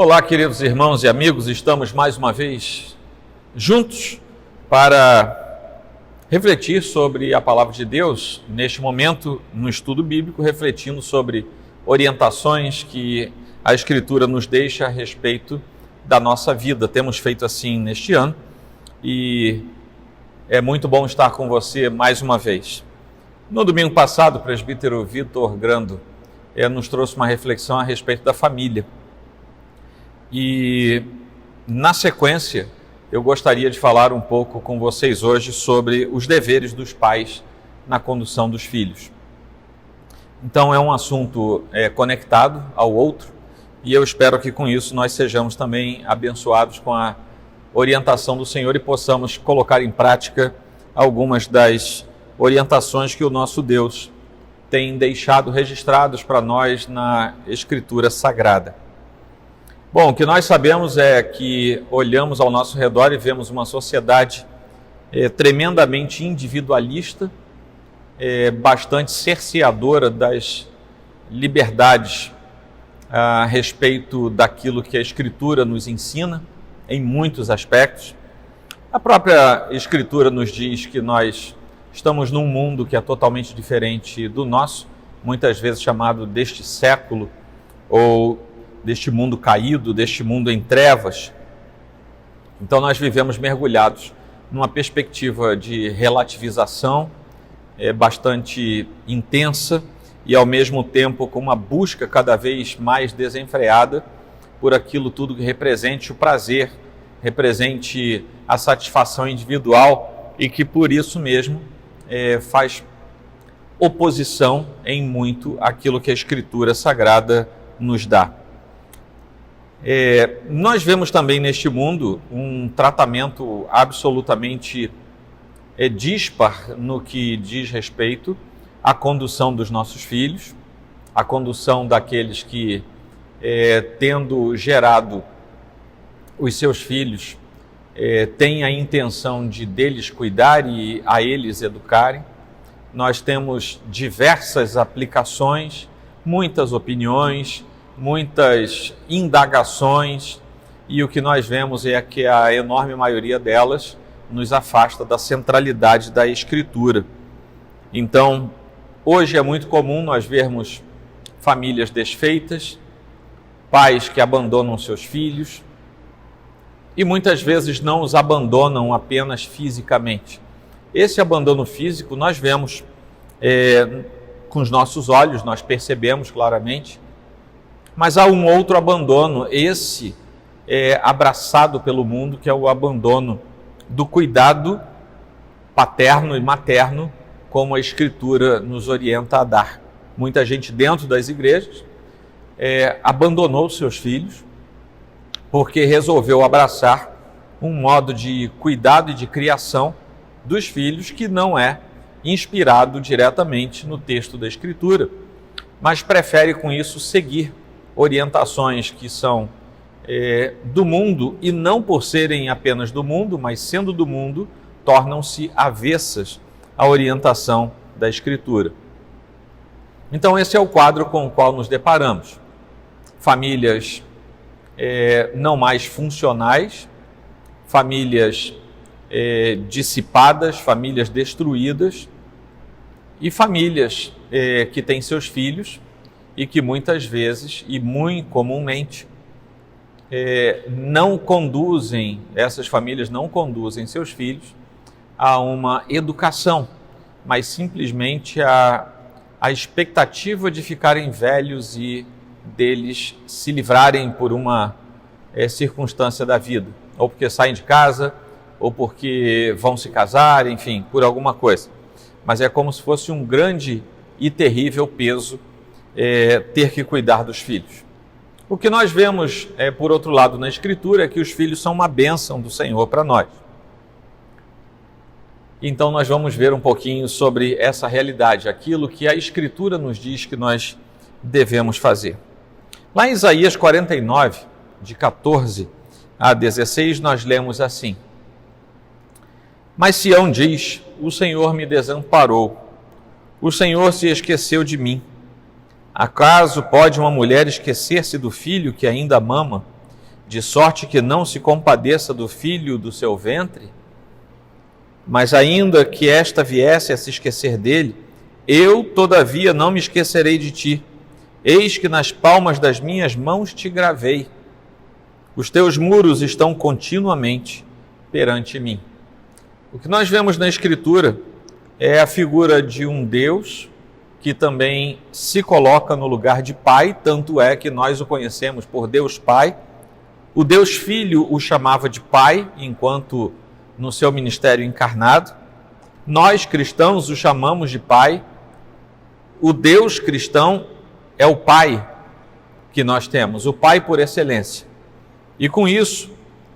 Olá, queridos irmãos e amigos, estamos mais uma vez juntos para refletir sobre a palavra de Deus, neste momento no estudo bíblico, refletindo sobre orientações que a Escritura nos deixa a respeito da nossa vida. Temos feito assim neste ano e é muito bom estar com você mais uma vez. No domingo passado, o presbítero Vitor Grando nos trouxe uma reflexão a respeito da família. E, na sequência, eu gostaria de falar um pouco com vocês hoje sobre os deveres dos pais na condução dos filhos. Então, é um assunto conectado ao outro e eu espero que com isso nós sejamos também abençoados com a orientação do Senhor e possamos colocar em prática algumas das orientações que o nosso Deus tem deixado registrados para nós na Escritura Sagrada. Bom, o que nós sabemos é que olhamos ao nosso redor e vemos uma sociedade tremendamente individualista, bastante cerceadora das liberdades a respeito daquilo que a Escritura nos ensina, em muitos aspectos. A própria Escritura nos diz que nós estamos num mundo que é totalmente diferente do nosso, muitas vezes chamado deste século, ou deste mundo caído, deste mundo em trevas. Então nós vivemos mergulhados numa perspectiva de relativização bastante intensa e ao mesmo tempo com uma busca cada vez mais desenfreada por aquilo tudo que represente o prazer, represente a satisfação individual e que por isso mesmo faz oposição em muito àquilo que a Escritura Sagrada nos dá. Nós vemos também neste mundo um tratamento absolutamente dispar no que diz respeito à condução dos nossos filhos, à condução daqueles que, tendo gerado os seus filhos, têm a intenção de deles cuidar e a eles educarem. Nós temos diversas aplicações, muitas opiniões, muitas indagações, e o que nós vemos é que a enorme maioria delas nos afasta da centralidade da Escritura. Então, hoje é muito comum nós vermos famílias desfeitas, pais que abandonam seus filhos, e muitas vezes não os abandonam apenas fisicamente. Esse abandono físico nós vemos com os nossos olhos, nós percebemos claramente, mas há um outro abandono, esse é abraçado pelo mundo, que é o abandono do cuidado paterno e materno, como a Escritura nos orienta a dar. Muita gente dentro das igrejas abandonou seus filhos porque resolveu abraçar um modo de cuidado e de criação dos filhos que não é inspirado diretamente no texto da Escritura, mas prefere com isso seguir orientações que são do mundo, e não por serem apenas do mundo, mas sendo do mundo, tornam-se avessas à orientação da Escritura. Então esse é o quadro com o qual nos deparamos. Famílias não mais funcionais, famílias dissipadas, famílias destruídas, e famílias que têm seus filhos e que muitas vezes e muito comumente essas famílias não conduzem seus filhos a uma educação, mas simplesmente a expectativa de ficarem velhos e deles se livrarem por uma circunstância da vida, ou porque saem de casa, ou porque vão se casar, enfim, por alguma coisa. Mas é como se fosse um grande e terrível peso ter que cuidar dos filhos. O que nós vemos, por outro lado, na Escritura é que os filhos são uma bênção do Senhor para nós. Então nós vamos ver um pouquinho sobre essa realidade, aquilo que a Escritura nos diz que nós devemos fazer. Lá em Isaías 49, de 14 a 16, nós lemos assim: Mas Sião diz, o Senhor me desamparou, o Senhor se esqueceu de mim. Acaso pode uma mulher esquecer-se do filho que ainda mama de sorte que não se compadeça do filho do seu ventre? Mas ainda que esta viesse a se esquecer dele, eu, todavia, não me esquecerei de ti. Eis que nas palmas das minhas mãos te gravei. Os teus muros estão continuamente perante mim. O que nós vemos na Escritura é a figura de um Deus que também se coloca no lugar de Pai, tanto é que nós o conhecemos por Deus Pai. O Deus Filho o chamava de Pai, enquanto no seu ministério encarnado. Nós, cristãos, o chamamos de Pai. O Deus cristão é o Pai que nós temos, o Pai por excelência. E com isso,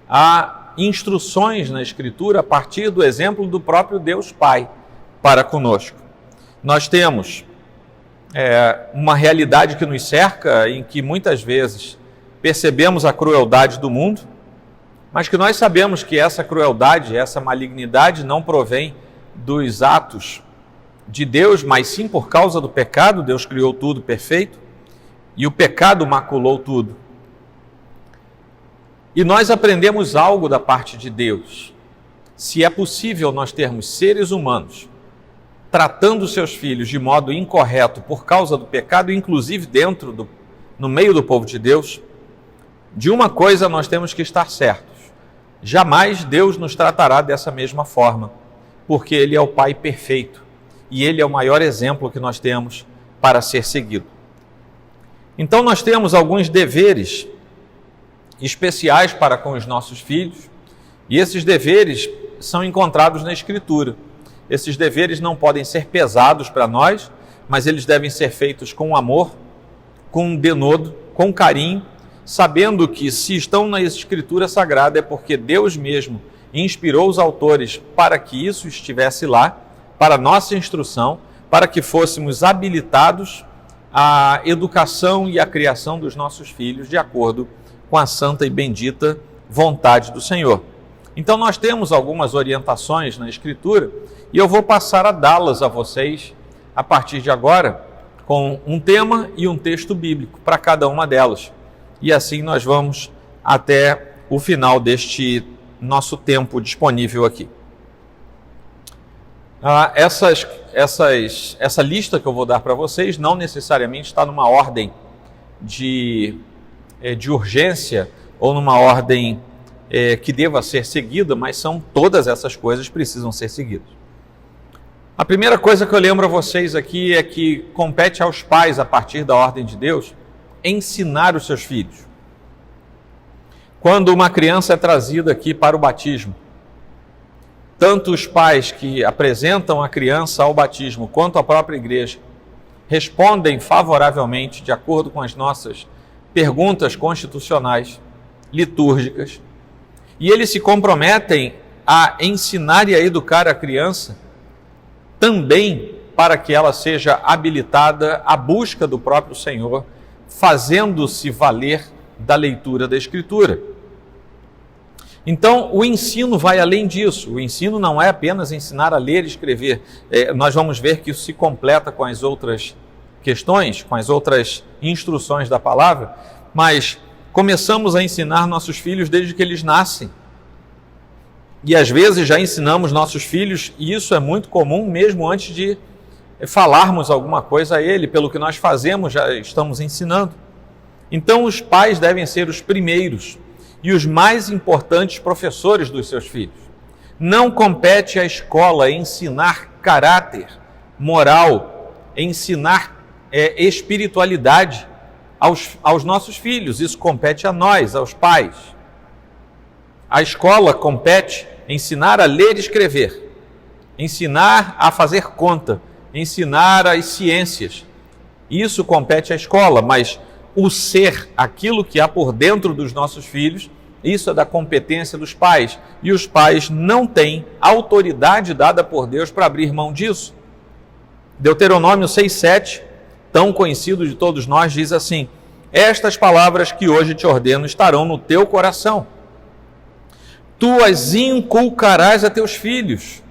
há instruções na Escritura a partir do exemplo do próprio Deus Pai para conosco. Nós temos uma realidade que nos cerca, em que muitas vezes percebemos a crueldade do mundo, mas que nós sabemos que essa crueldade, essa malignidade não provém dos atos de Deus, mas sim por causa do pecado. Deus criou tudo perfeito e o pecado maculou tudo. E nós aprendemos algo da parte de Deus. Se é possível nós termos seres humanos tratando seus filhos de modo incorreto por causa do pecado, inclusive no meio do povo de Deus, de uma coisa nós temos que estar certos: jamais Deus nos tratará dessa mesma forma, porque Ele é o Pai perfeito e Ele é o maior exemplo que nós temos para ser seguido. Então nós temos alguns deveres especiais para com os nossos filhos, e esses deveres são encontrados na Escritura. Esses deveres não podem ser pesados para nós, mas eles devem ser feitos com amor, com denodo, com carinho, sabendo que se estão na Escritura Sagrada é porque Deus mesmo inspirou os autores para que isso estivesse lá, para nossa instrução, para que fôssemos habilitados à educação e à criação dos nossos filhos de acordo com a santa e bendita vontade do Senhor. Então nós temos algumas orientações na Escritura e eu vou passar a dá-las a vocês a partir de agora, com um tema e um texto bíblico para cada uma delas. E assim nós vamos até o final deste nosso tempo disponível aqui. Essa lista que eu vou dar para vocês não necessariamente está numa ordem de urgência ou numa ordem que deva ser seguida, mas todas essas coisas precisam ser seguidas. A primeira coisa que eu lembro a vocês aqui é que compete aos pais, a partir da ordem de Deus, ensinar os seus filhos. Quando uma criança é trazida aqui para o batismo, tanto os pais que apresentam a criança ao batismo, quanto a própria igreja, respondem favoravelmente, de acordo com as nossas perguntas constitucionais, litúrgicas, e eles se comprometem a ensinar e a educar a criança também para que ela seja habilitada à busca do próprio Senhor, fazendo-se valer da leitura da Escritura. Então, o ensino vai além disso. O ensino não é apenas ensinar a ler e escrever. Nós vamos ver que isso se completa com as outras questões, com as outras instruções da palavra, mas começamos a ensinar nossos filhos desde que eles nascem. E às vezes já ensinamos nossos filhos, e isso é muito comum mesmo antes de falarmos alguma coisa a ele, pelo que nós fazemos já estamos ensinando. Então os pais devem ser os primeiros e os mais importantes professores dos seus filhos. Não compete à escola ensinar caráter, moral, ensinar espiritualidade aos nossos filhos. Isso compete a nós, aos pais. A escola compete ensinar a ler e escrever, ensinar a fazer conta, ensinar as ciências. Isso compete à escola, mas o ser, aquilo que há por dentro dos nossos filhos, isso é da competência dos pais. E os pais não têm autoridade dada por Deus para abrir mão disso. Deuteronômio 6,7, tão conhecido de todos nós, diz assim: estas palavras que hoje te ordeno estarão no teu coração. Tu as inculcarás a teus filhos,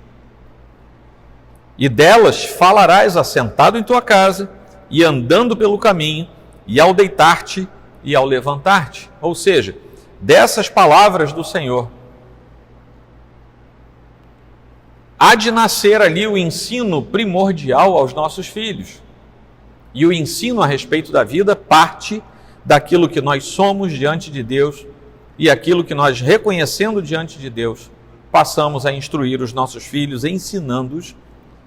e delas falarás assentado em tua casa, e andando pelo caminho, e ao deitar-te e ao levantar-te. Ou seja, dessas palavras do Senhor, há de nascer ali o ensino primordial aos nossos filhos. E o ensino a respeito da vida parte daquilo que nós somos diante de Deus e aquilo que nós, reconhecendo diante de Deus, passamos a instruir os nossos filhos, ensinando-os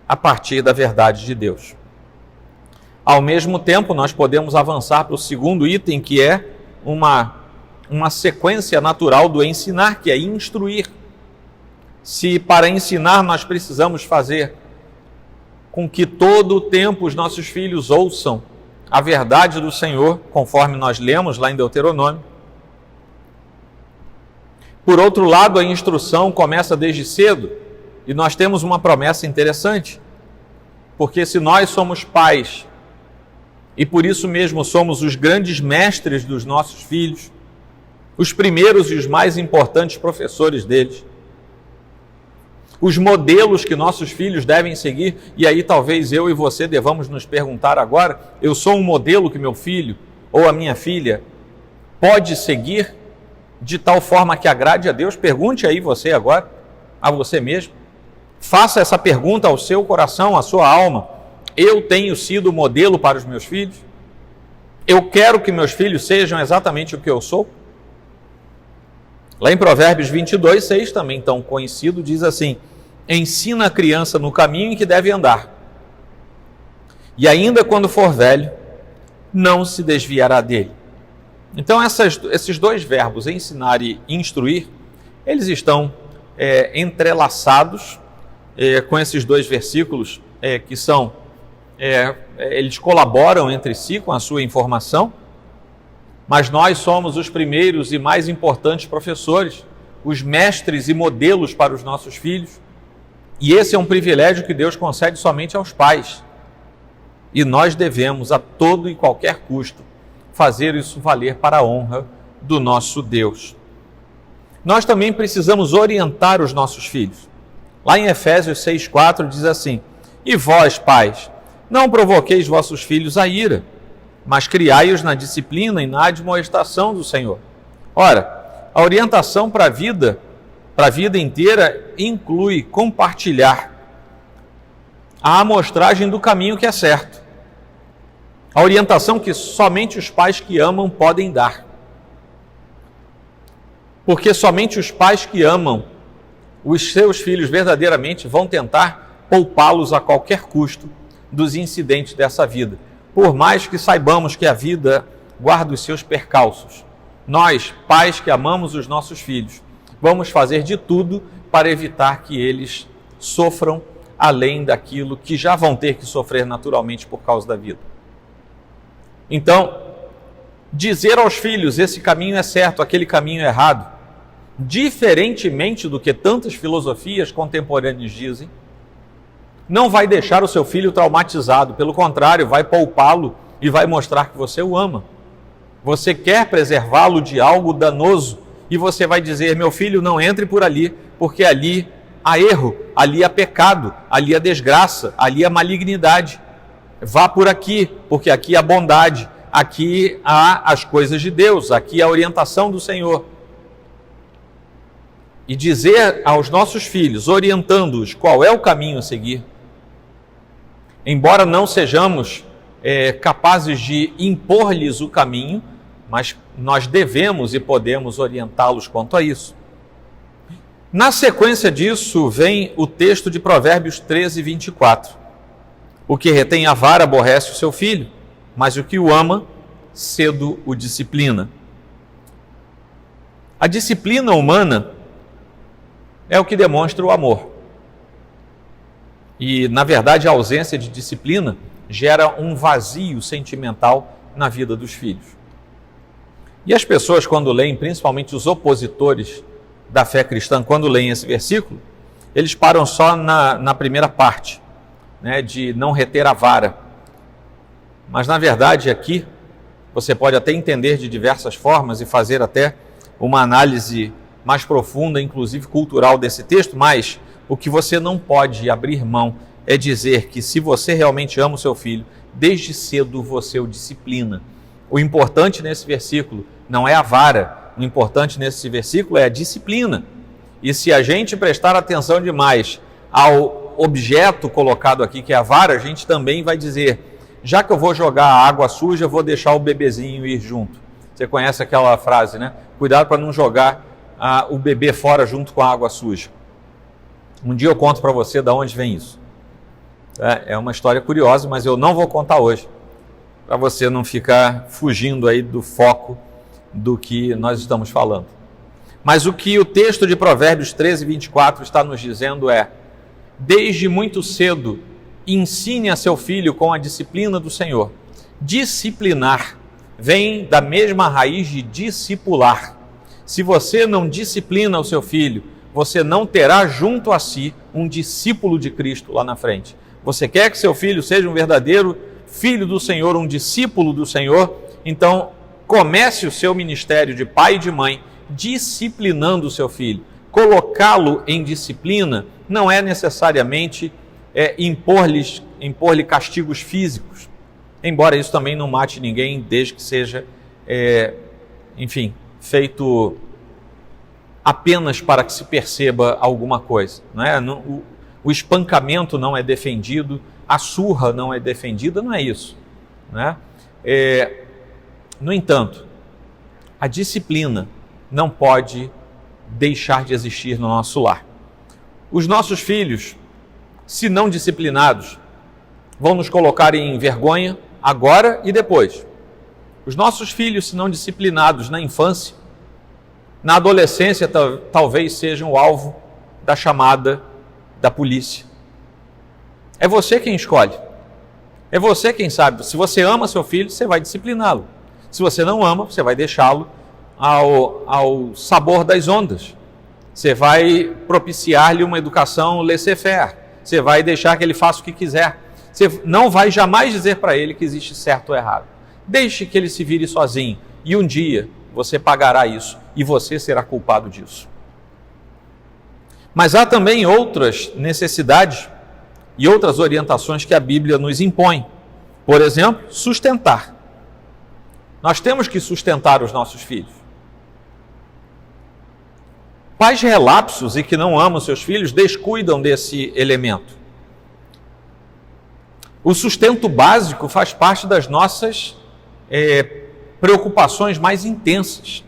a partir da verdade de Deus. Ao mesmo tempo, nós podemos avançar para o segundo item, que é uma sequência natural do ensinar, que é instruir. Se para ensinar nós precisamos fazer com que todo o tempo os nossos filhos ouçam a verdade do Senhor, conforme nós lemos lá em Deuteronômio. Por outro lado, a instrução começa desde cedo, e nós temos uma promessa interessante, porque se nós somos pais, e por isso mesmo somos os grandes mestres dos nossos filhos, os primeiros e os mais importantes professores deles, os modelos que nossos filhos devem seguir, e aí talvez eu e você devamos nos perguntar agora, eu sou um modelo que meu filho ou a minha filha pode seguir de tal forma que agrade a Deus? Pergunte aí você agora, a você mesmo. Faça essa pergunta ao seu coração, à sua alma. Eu tenho sido modelo para os meus filhos? Eu quero que meus filhos sejam exatamente o que eu sou? Lá em Provérbios 22:6, também tão conhecido, diz assim: ensina a criança no caminho em que deve andar, e ainda quando for velho, não se desviará dele. Então esses dois verbos, ensinar e instruir, eles estão entrelaçados com esses dois versículos que são, eles colaboram entre si com a sua informação, mas nós somos os primeiros e mais importantes professores, os mestres e modelos para os nossos filhos, e esse é um privilégio que Deus concede somente aos pais, e nós devemos a todo e qualquer custo fazer isso valer para a honra do nosso Deus. Nós também precisamos orientar os nossos filhos. Lá em Efésios 6:4 diz assim: e vós, pais, não provoqueis vossos filhos a ira, mas criai-os na disciplina e na admoestação do Senhor. Ora, a orientação para a vida inteira inclui compartilhar a amostragem do caminho que é certo. A orientação que somente os pais que amam podem dar. Porque somente os pais que amam os seus filhos verdadeiramente vão tentar poupá-los a qualquer custo dos incidentes dessa vida. Por mais que saibamos que a vida guarda os seus percalços, nós, pais que amamos os nossos filhos, vamos fazer de tudo para evitar que eles sofram além daquilo que já vão ter que sofrer naturalmente por causa da vida. Então, dizer aos filhos, esse caminho é certo, aquele caminho é errado, diferentemente do que tantas filosofias contemporâneas dizem, não vai deixar o seu filho traumatizado, pelo contrário, vai poupá-lo e vai mostrar que você o ama. Você quer preservá-lo de algo danoso e você vai dizer: meu filho, não entre por ali, porque ali há erro, ali há pecado, ali há desgraça, ali há malignidade. Vá por aqui, porque aqui há bondade, aqui há as coisas de Deus, aqui há a orientação do Senhor. E dizer aos nossos filhos, orientando-os qual é o caminho a seguir, embora não sejamos capazes de impor-lhes o caminho, mas nós devemos e podemos orientá-los quanto a isso. Na sequência disso, vem o texto de Provérbios 13:24. O que retém a vara aborrece o seu filho, mas o que o ama, cedo o disciplina. A disciplina humana é o que demonstra o amor. E, na verdade, a ausência de disciplina gera um vazio sentimental na vida dos filhos. E as pessoas, quando leem, principalmente os opositores da fé cristã, quando leem esse versículo, eles param só na primeira parte, né, de não reter a vara. Mas, na verdade, aqui, você pode até entender de diversas formas e fazer até uma análise mais profunda, inclusive cultural, desse texto, mas o que você não pode abrir mão é dizer que, se você realmente ama o seu filho, desde cedo você o disciplina. O importante nesse versículo não é a vara, o importante nesse versículo é a disciplina. E se a gente prestar atenção demais ao objeto colocado aqui, que é a vara, a gente também vai dizer, já que eu vou jogar água suja, eu vou deixar o bebezinho ir junto. Você conhece aquela frase, né? Cuidado para não jogar o bebê fora junto com a água suja. Um dia eu conto para você de onde vem isso. É uma história curiosa, mas eu não vou contar hoje, para você não ficar fugindo aí do foco do que nós estamos falando. Mas o que o texto de Provérbios 13, 24 está nos dizendo é: desde muito cedo, ensine a seu filho com a disciplina do Senhor. Disciplinar vem da mesma raiz de discipular. Se você não disciplina o seu filho, você não terá junto a si um discípulo de Cristo lá na frente. Você quer que seu filho seja um verdadeiro filho do Senhor, um discípulo do Senhor? Então, comece o seu ministério de pai e de mãe disciplinando o seu filho. Colocá-lo em disciplina não é necessariamente impor-lhe castigos físicos, embora isso também não mate ninguém, desde que seja, feito apenas para que se perceba alguma coisa. Não é? O espancamento não é defendido, a surra não é defendida, não é isso. Né? No entanto, a disciplina não pode deixar de existir no nosso lar. Os nossos filhos, se não disciplinados, vão nos colocar em vergonha agora e depois. Os nossos filhos, se não disciplinados na infância, na adolescência talvez sejam o alvo da chamada da polícia. É você quem escolhe. É você quem sabe. Se você ama seu filho, você vai discipliná-lo. Se você não ama, você vai deixá-lo ao sabor das ondas. Você vai propiciar-lhe uma educação laissez-faire. Você vai deixar que ele faça o que quiser. Você não vai jamais dizer para ele que existe certo ou errado. Deixe que ele se vire sozinho. E um dia você pagará isso. E você será culpado disso. Mas há também outras necessidades e outras orientações que a Bíblia nos impõe. Por exemplo, sustentar. Nós temos que sustentar os nossos filhos. Pais relapsos e que não amam seus filhos descuidam desse elemento. O sustento básico faz parte das nossas preocupações mais intensas.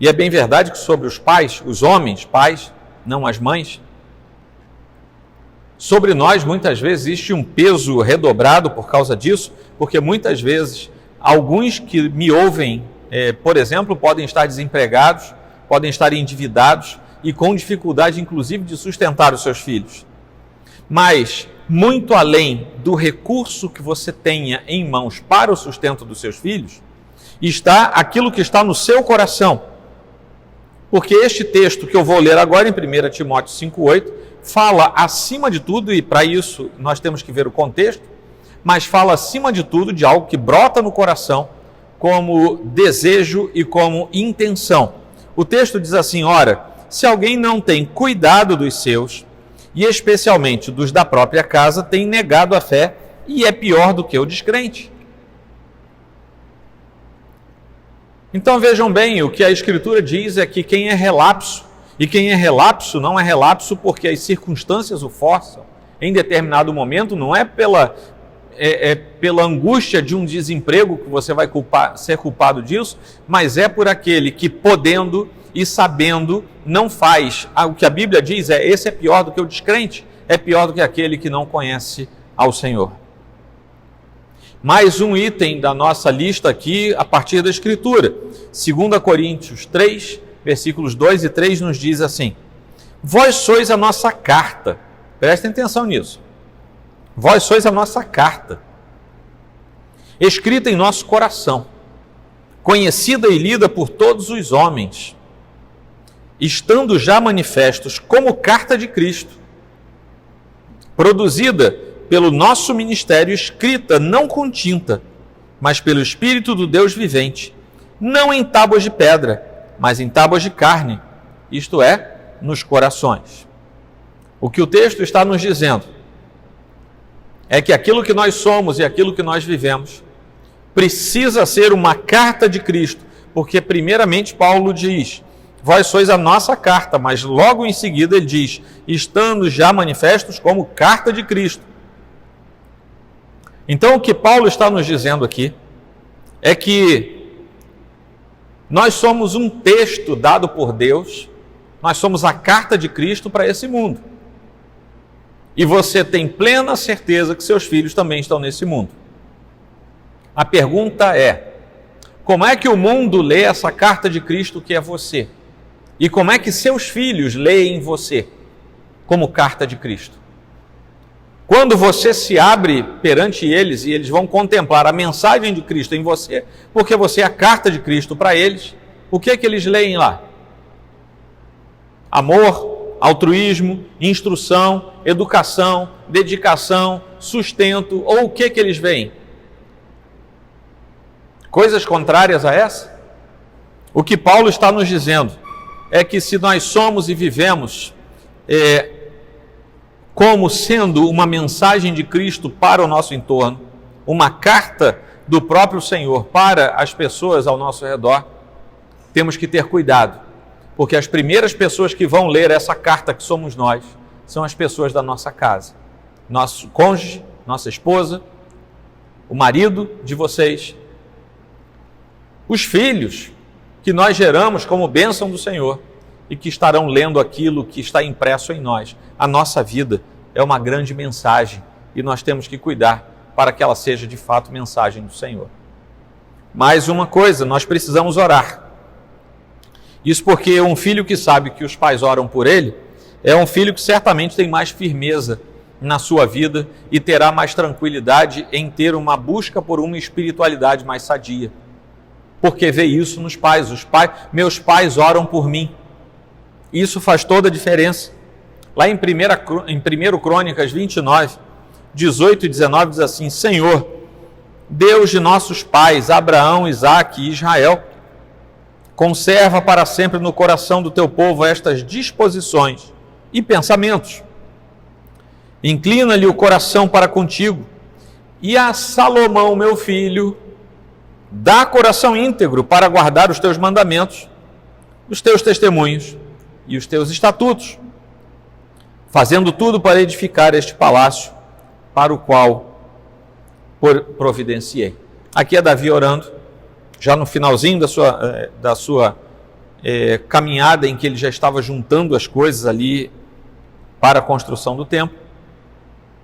E é bem verdade que sobre os pais, os homens, pais, não as mães, sobre nós muitas vezes existe um peso redobrado por causa disso, porque muitas vezes alguns que me ouvem, por exemplo, podem estar desempregados, podem estar endividados e com dificuldade inclusive de sustentar os seus filhos. Mas muito além do recurso que você tenha em mãos para o sustento dos seus filhos, está aquilo que está no seu coração. Porque este texto que eu vou ler agora em 1 Timóteo 5,8 fala acima de tudo, e para isso nós temos que ver o contexto, mas fala acima de tudo de algo que brota no coração como desejo e como intenção. O texto diz assim: ora, se alguém não tem cuidado dos seus, e especialmente dos da própria casa, tem negado a fé e é pior do que o descrente. Então vejam bem, o que a Escritura diz é que quem é relapso, e quem é relapso não é relapso porque as circunstâncias o forçam em determinado momento, não é pela angústia de um desemprego que você vai ser culpado disso, mas é por aquele que podendo e sabendo não faz. O que a Bíblia diz esse é pior do que o descrente, é pior do que aquele que não conhece ao Senhor. Mais um item da nossa lista aqui, a partir da Escritura. 2 Coríntios 3, versículos 2 e 3 nos diz assim: vós sois a nossa carta. Prestem atenção nisso. Vós sois a nossa carta, escrita em nosso coração, conhecida e lida por todos os homens, estando já manifestos como carta de Cristo, produzida pelo nosso ministério, escrita não com tinta, mas pelo Espírito do Deus vivente, não em tábuas de pedra, mas em tábuas de carne, isto é, nos corações. O que o texto está nos dizendo é que aquilo que nós somos e aquilo que nós vivemos precisa ser uma carta de Cristo, porque primeiramente Paulo diz, vós sois a nossa carta, mas logo em seguida ele diz, estando já manifestos como carta de Cristo. Então o que Paulo está nos dizendo aqui é que nós somos um texto dado por Deus, nós somos a carta de Cristo para esse mundo. E você tem plena certeza que seus filhos também estão nesse mundo. A pergunta é, como é que o mundo lê essa carta de Cristo que é você? E como é que seus filhos leem você como carta de Cristo? Quando você se abre perante eles e eles vão contemplar a mensagem de Cristo em você, porque você é a carta de Cristo para eles, o que é que eles leem lá? Amor, altruísmo, instrução, educação, dedicação, sustento, ou o que é que eles veem? Coisas contrárias a essa? O que Paulo está nos dizendo é que se nós somos e vivemos como sendo uma mensagem de Cristo para o nosso entorno, uma carta do próprio Senhor para as pessoas ao nosso redor, temos que ter cuidado, porque as primeiras pessoas que vão ler essa carta que somos nós, são as pessoas da nossa casa. Nosso cônjuge, nossa esposa, o marido de vocês, os filhos que nós geramos como bênção do Senhor e que estarão lendo aquilo que está impresso em nós. A nossa vida é uma grande mensagem e nós temos que cuidar para que ela seja de fato mensagem do Senhor. Mais uma coisa, nós precisamos orar. Isso porque um filho que sabe que os pais oram por ele, é um filho que certamente tem mais firmeza na sua vida e terá mais tranquilidade em ter uma busca por uma espiritualidade mais sadia. Porque vê isso nos pais. Meus pais oram por mim. Isso faz toda a diferença. Lá em 1 Crônicas 29, 18 e 19 diz assim, Senhor, Deus de nossos pais, Abraão, Isaque e Israel, conserva para sempre no coração do teu povo estas disposições e pensamentos. Inclina-lhe o coração para contigo, e a Salomão, meu filho, dá coração íntegro para guardar os teus mandamentos, os teus testemunhos e os teus estatutos, fazendo tudo para edificar este palácio para o qual providenciei. Aqui é Davi orando, já no finalzinho da sua caminhada, em que ele já estava juntando as coisas ali para a construção do templo,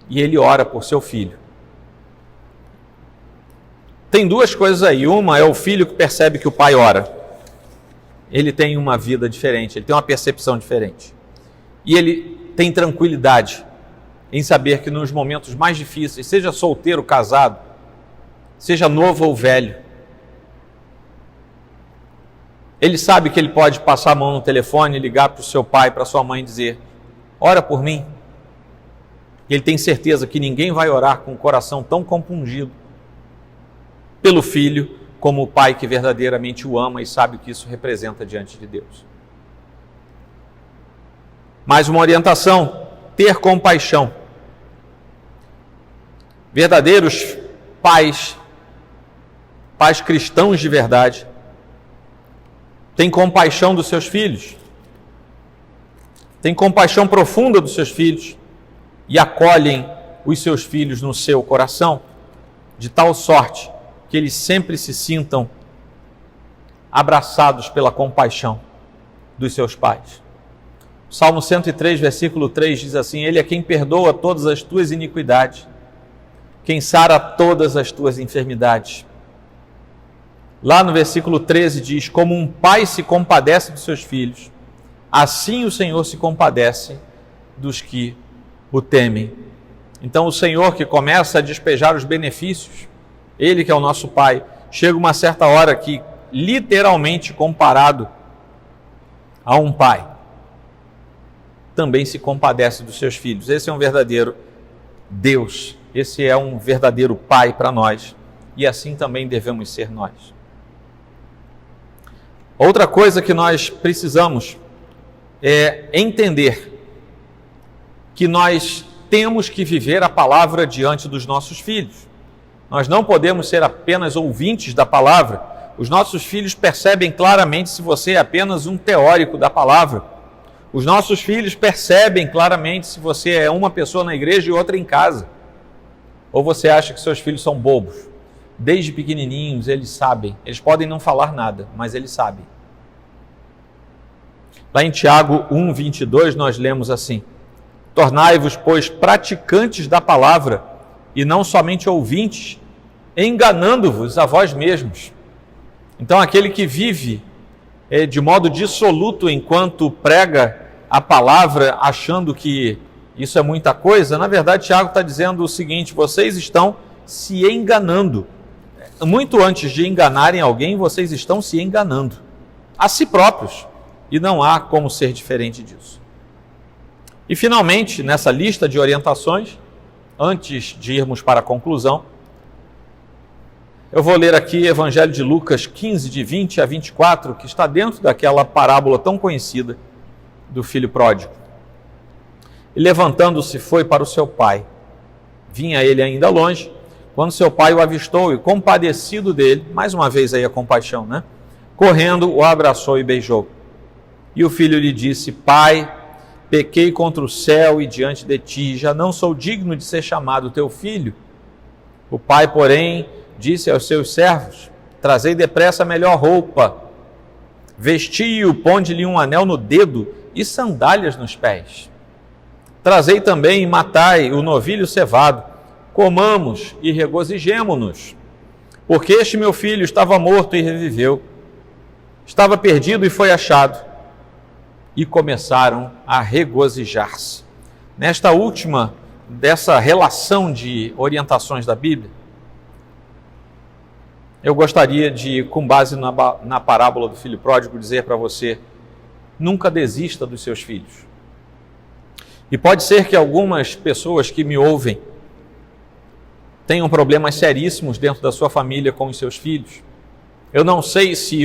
e ele ora por seu filho. Tem duas coisas aí. Uma é o filho que percebe que o pai ora. Ele tem uma vida diferente, ele tem uma percepção diferente. E ele tem tranquilidade em saber que nos momentos mais difíceis, seja solteiro, casado, seja novo ou velho, ele sabe que ele pode passar a mão no telefone, ligar para o seu pai, para a sua mãe e dizer, ora por mim. Ele tem certeza que ninguém vai orar com o coração tão compungido pelo filho, como o pai que verdadeiramente o ama e sabe o que isso representa diante de Deus. Mais uma orientação, ter compaixão. Verdadeiros pais cristãos de verdade, têm compaixão dos seus filhos, têm compaixão profunda dos seus filhos e acolhem os seus filhos no seu coração, de tal sorte que eles sempre se sintam abraçados pela compaixão dos seus pais. O Salmo 103, versículo 3 diz assim, Ele é quem perdoa todas as tuas iniquidades, quem sara todas as tuas enfermidades. Lá no versículo 13 diz, como um pai se compadece dos seus filhos, assim o Senhor se compadece dos que o temem. Então o Senhor que começa a despejar os benefícios, Ele que é o nosso Pai, chega uma certa hora que, literalmente comparado a um pai, também se compadece dos seus filhos. Esse é um verdadeiro Deus, esse é um verdadeiro Pai para nós, e assim também devemos ser nós. Outra coisa que nós precisamos é entender que nós temos que viver a palavra diante dos nossos filhos. Nós não podemos ser apenas ouvintes da palavra, Os nossos filhos percebem claramente se você é apenas um teórico da palavra. Os nossos filhos percebem claramente se você é uma pessoa na igreja e outra em casa. Ou você acha que seus filhos são bobos? Desde pequenininhos eles sabem. Eles podem não falar nada, mas eles sabem. Lá em Tiago 1:22 nós lemos assim: tornai-vos, pois, praticantes da palavra e não somente ouvintes, enganando-vos a vós mesmos. Então aquele que vive de modo dissoluto enquanto prega a palavra, achando que isso é muita coisa, na verdade Tiago está dizendo o seguinte: vocês estão se enganando. Muito antes de enganarem alguém, vocês estão se enganando a si próprios, e não há como ser diferente disso. E finalmente, nessa lista de orientações, antes de irmos para a conclusão, eu vou ler aqui Evangelho de Lucas 15, de 20 a 24, que está dentro daquela parábola tão conhecida do filho pródigo. E levantando-se foi para o seu pai. Vinha ele ainda longe, quando seu pai o avistou e, compadecido dele, mais uma vez aí a compaixão, né? Correndo, o abraçou e beijou. E o filho lhe disse: pai, pequei contra o céu e diante de ti, já não sou digno de ser chamado teu filho. O pai, porém, disse aos seus servos: trazei depressa a melhor roupa, vesti-o, ponde-lhe um anel no dedo e sandálias nos pés. Trazei também e matai o novilho cevado, comamos e regozijemo-nos, porque este meu filho estava morto e reviveu, estava perdido e foi achado. E começaram a regozijar-se. Nesta última dessa relação de orientações da Bíblia, eu gostaria de, com base na parábola do filho pródigo, dizer para você: nunca desista dos seus filhos. E pode ser que algumas pessoas que me ouvem tenham problemas seríssimos dentro da sua família com os seus filhos. Eu não sei se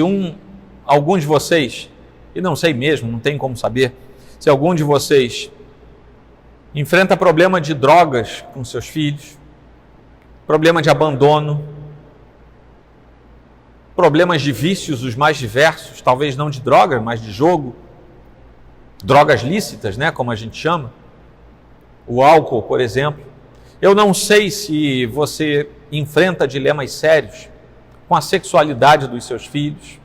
alguns de vocês, e não sei mesmo, não tem como saber, se algum de vocês enfrenta problema de drogas com seus filhos, problema de abandono, problemas de vícios os mais diversos, talvez não de drogas, mas de jogo, drogas lícitas, né, como a gente chama, o álcool, por exemplo. Eu não sei se você enfrenta dilemas sérios com a sexualidade dos seus filhos.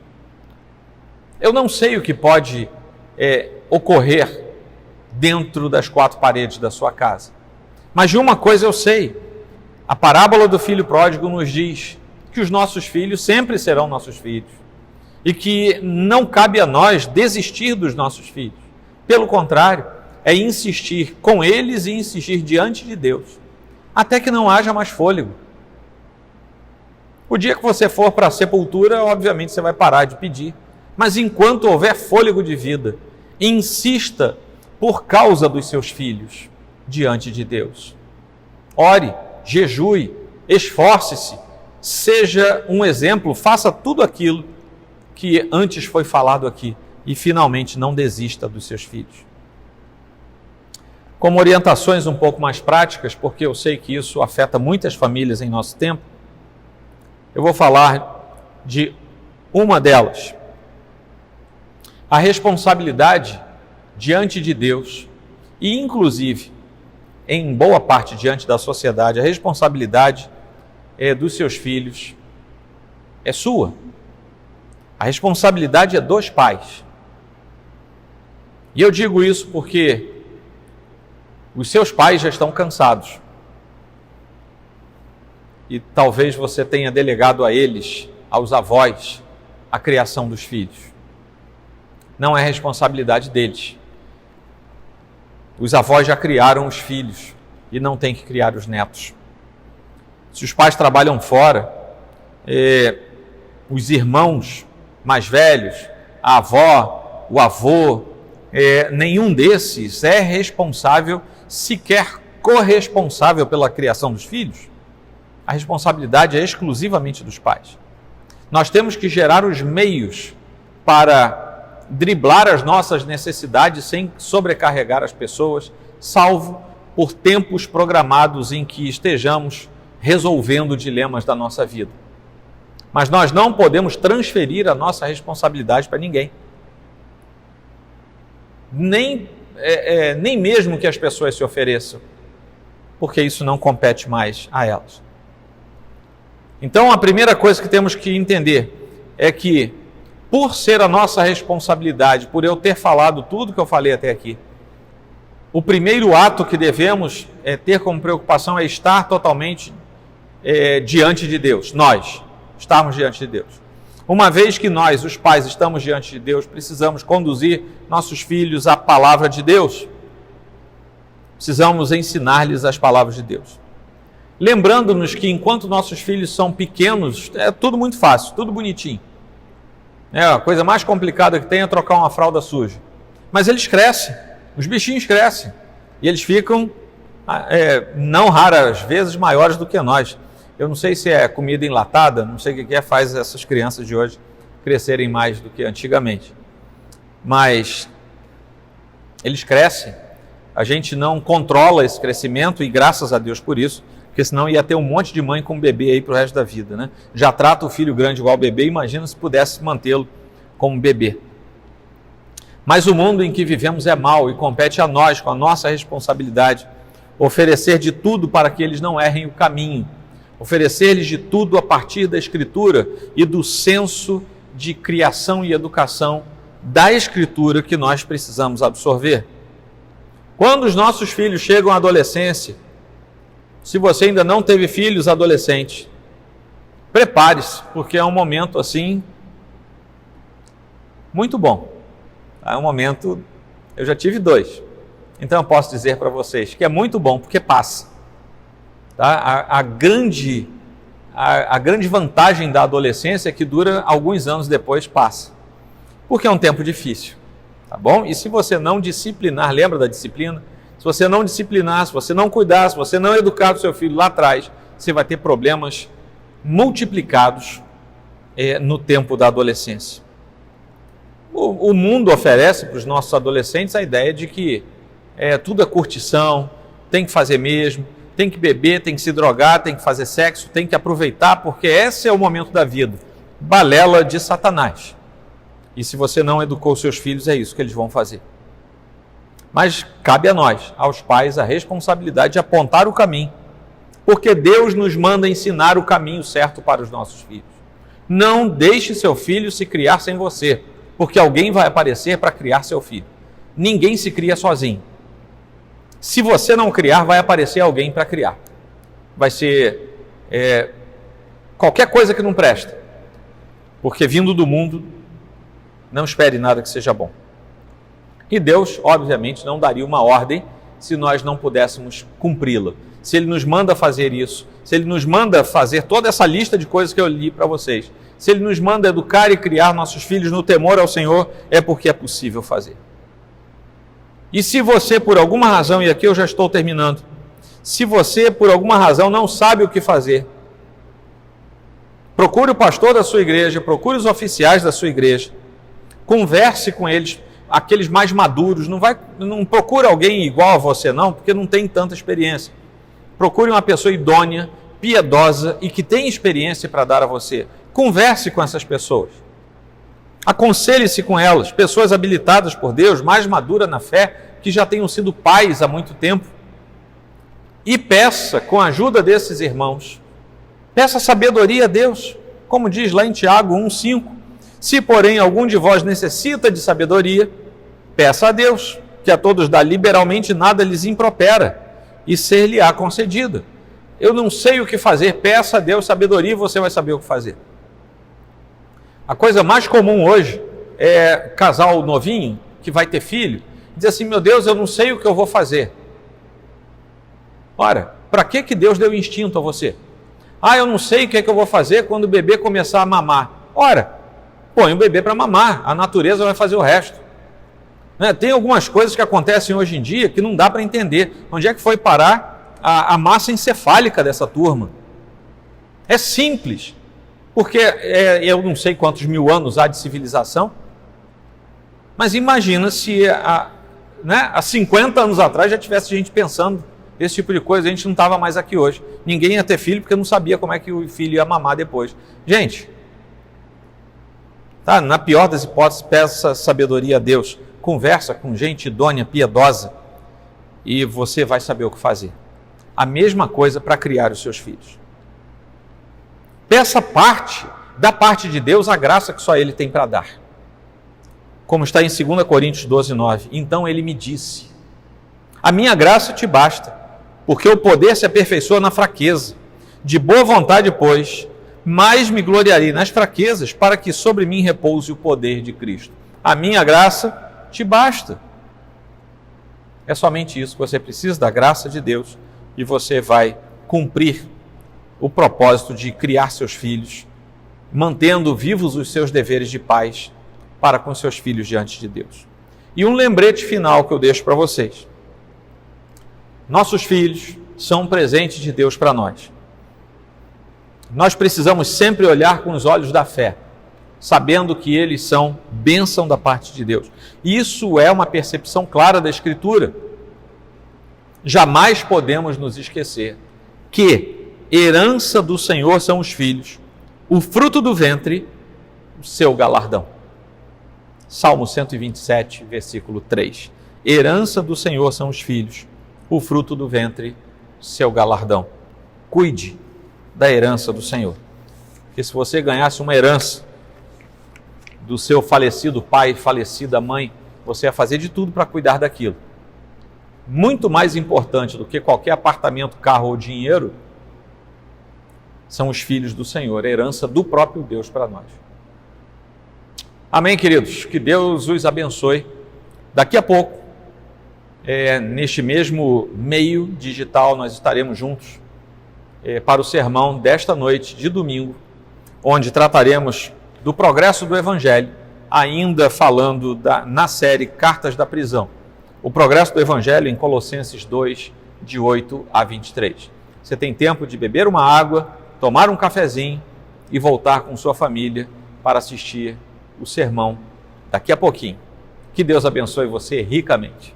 Eu não sei o que pode ocorrer dentro das quatro paredes da sua casa. Mas de uma coisa eu sei: a parábola do filho pródigo nos diz que os nossos filhos sempre serão nossos filhos e que não cabe a nós desistir dos nossos filhos. Pelo contrário, é insistir com eles e insistir diante de Deus, até que não haja mais fôlego. O dia que você for para a sepultura, obviamente você vai parar de pedir. Mas enquanto houver fôlego de vida, insista por causa dos seus filhos diante de Deus. Ore, jejue, esforce-se, seja um exemplo, faça tudo aquilo que antes foi falado aqui e finalmente não desista dos seus filhos. Como orientações um pouco mais práticas, porque eu sei que isso afeta muitas famílias em nosso tempo, eu vou falar de uma delas. A responsabilidade diante de Deus e, inclusive, em boa parte diante da sociedade, a responsabilidade dos seus filhos é sua. A responsabilidade é dos pais. E eu digo isso porque os seus pais já estão cansados. E talvez você tenha delegado a eles, aos avós, a criação dos filhos. Não é responsabilidade deles. Os avós já criaram os filhos e não tem que criar os netos. Se os pais trabalham fora, os irmãos mais velhos, a avó, o avô, nenhum desses é responsável, sequer corresponsável pela criação dos filhos. A responsabilidade é exclusivamente dos pais. Nós temos que gerar os meios para driblar as nossas necessidades sem sobrecarregar as pessoas, salvo por tempos programados em que estejamos resolvendo dilemas da nossa vida. Mas nós não podemos transferir a nossa responsabilidade para ninguém. Nem mesmo que as pessoas se ofereçam, porque isso não compete mais a elas. Então, a primeira coisa que temos que entender é que, por ser a nossa responsabilidade, por eu ter falado tudo que eu falei até aqui, o primeiro ato que devemos ter como preocupação é estar totalmente diante de Deus. Nós estarmos diante de Deus. Uma vez que nós, os pais, estamos diante de Deus, precisamos conduzir nossos filhos à palavra de Deus. Precisamos ensinar-lhes as palavras de Deus. Lembrando-nos que enquanto nossos filhos são pequenos, é tudo muito fácil, tudo bonitinho. A coisa mais complicada que tem é trocar uma fralda suja. Mas eles crescem, os bichinhos crescem. E eles ficam, não raras vezes, maiores do que nós. Eu não sei se é comida enlatada, não sei o que faz essas crianças de hoje crescerem mais do que antigamente. Mas eles crescem. A gente não controla esse crescimento e graças a Deus por isso, porque senão ia ter um monte de mãe com bebê aí para o resto da vida, né? Já trata o filho grande igual bebê, imagina se pudesse mantê-lo como bebê. Mas o mundo em que vivemos é mau e compete a nós, com a nossa responsabilidade, oferecer de tudo para que eles não errem o caminho, oferecer-lhes de tudo a partir da Escritura e do senso de criação e educação da Escritura que nós precisamos absorver. Quando os nossos filhos chegam à adolescência, se você ainda não teve filhos adolescentes, prepare-se, porque é um momento assim muito bom. É um momento, eu já tive 2, então eu posso dizer para vocês que é muito bom, porque passa. Tá? A grande vantagem da adolescência é que dura alguns anos depois, passa. Porque é um tempo difícil, tá bom? E se você não disciplinar, lembra da disciplina? Se você não disciplinar, se você não cuidar, se você não educar o seu filho lá atrás, você vai ter problemas multiplicados no tempo da adolescência. O mundo oferece para os nossos adolescentes a ideia de que tudo é curtição, tem que fazer mesmo, tem que beber, tem que se drogar, tem que fazer sexo, tem que aproveitar, porque esse é o momento da vida. Balela de Satanás. E se você não educou seus filhos, é isso que eles vão fazer. Mas cabe a nós, aos pais, a responsabilidade de apontar o caminho, porque Deus nos manda ensinar o caminho certo para os nossos filhos. Não deixe seu filho se criar sem você, porque alguém vai aparecer para criar seu filho. Ninguém se cria sozinho. Se você não criar, vai aparecer alguém para criar. Vai ser qualquer coisa que não presta, porque vindo do mundo, não espere nada que seja bom. E Deus, obviamente, não daria uma ordem se nós não pudéssemos cumpri-la. Se Ele nos manda fazer isso, se Ele nos manda fazer toda essa lista de coisas que eu li para vocês, se Ele nos manda educar e criar nossos filhos no temor ao Senhor, é porque é possível fazer. E se você, por alguma razão, e aqui eu já estou terminando, se você, por alguma razão, não sabe o que fazer, procure o pastor da sua igreja, procure os oficiais da sua igreja, converse com eles, aqueles mais maduros, não procure alguém igual a você não, porque não tem tanta experiência. Procure uma pessoa idônea, piedosa e que tem experiência para dar a você. Converse com essas pessoas. Aconselhe-se com elas, pessoas habilitadas por Deus, mais maduras na fé, que já tenham sido pais há muito tempo. E peça, com a ajuda desses irmãos, peça sabedoria a Deus, como diz lá em Tiago 1,5. Se, porém, algum de vós necessita de sabedoria, peça a Deus, que a todos dá liberalmente, nada lhes impropera, e ser-lhe-á concedida. Eu não sei o que fazer, peça a Deus sabedoria e você vai saber o que fazer. A coisa mais comum hoje é casal novinho, que vai ter filho, diz assim, meu Deus, eu não sei o que eu vou fazer. Ora, para que Deus deu instinto a você? Eu não sei o que eu vou fazer quando o bebê começar a mamar. Ora, põe o bebê para mamar, a natureza vai fazer o resto. Tem algumas coisas que acontecem hoje em dia que não dá para entender. Onde é que foi parar a massa encefálica dessa turma? É simples, porque eu não sei quantos mil anos há de civilização, mas imagina se há 50 anos atrás já tivesse gente pensando esse tipo de coisa, a gente não estava mais aqui hoje. Ninguém ia ter filho porque não sabia como é que o filho ia mamar depois. Gente, Tá? Na pior das hipóteses, peça sabedoria a Deus. Conversa com gente idônea, piedosa, e você vai saber o que fazer. A mesma coisa para criar os seus filhos. Peça da parte de Deus, a graça que só Ele tem para dar. Como está em 2 Coríntios 12, 9. Então Ele me disse: a minha graça te basta, porque o poder se aperfeiçoa na fraqueza. De boa vontade, pois, mais me gloriarei nas fraquezas, para que sobre mim repouse o poder de Cristo. A minha graça te basta. É somente isso que você precisa, da graça de Deus, e você vai cumprir o propósito de criar seus filhos, mantendo vivos os seus deveres de pais para com seus filhos diante de Deus. E um lembrete final que eu deixo para vocês. Nossos filhos são um presente de Deus para nós. Nós precisamos sempre olhar com os olhos da fé, sabendo que eles são bênção da parte de Deus. Isso é uma percepção clara da Escritura. Jamais podemos nos esquecer que herança do Senhor são os filhos, o fruto do ventre, o seu galardão. Salmo 127, versículo 3. Herança do Senhor são os filhos, o fruto do ventre, seu galardão. Cuide da herança do Senhor. Porque se você ganhasse uma herança do seu falecido pai, falecida mãe, você ia fazer de tudo para cuidar daquilo. Muito mais importante do que qualquer apartamento, carro ou dinheiro, são os filhos do Senhor, a herança do próprio Deus para nós. Amém, queridos? Que Deus os abençoe. Daqui a pouco, neste mesmo meio digital, nós estaremos juntos para o sermão desta noite de domingo, onde trataremos do progresso do Evangelho, ainda falando na série Cartas da Prisão. O progresso do Evangelho em Colossenses 2, de 8 a 23. Você tem tempo de beber uma água, tomar um cafezinho e voltar com sua família para assistir o sermão daqui a pouquinho. Que Deus abençoe você ricamente.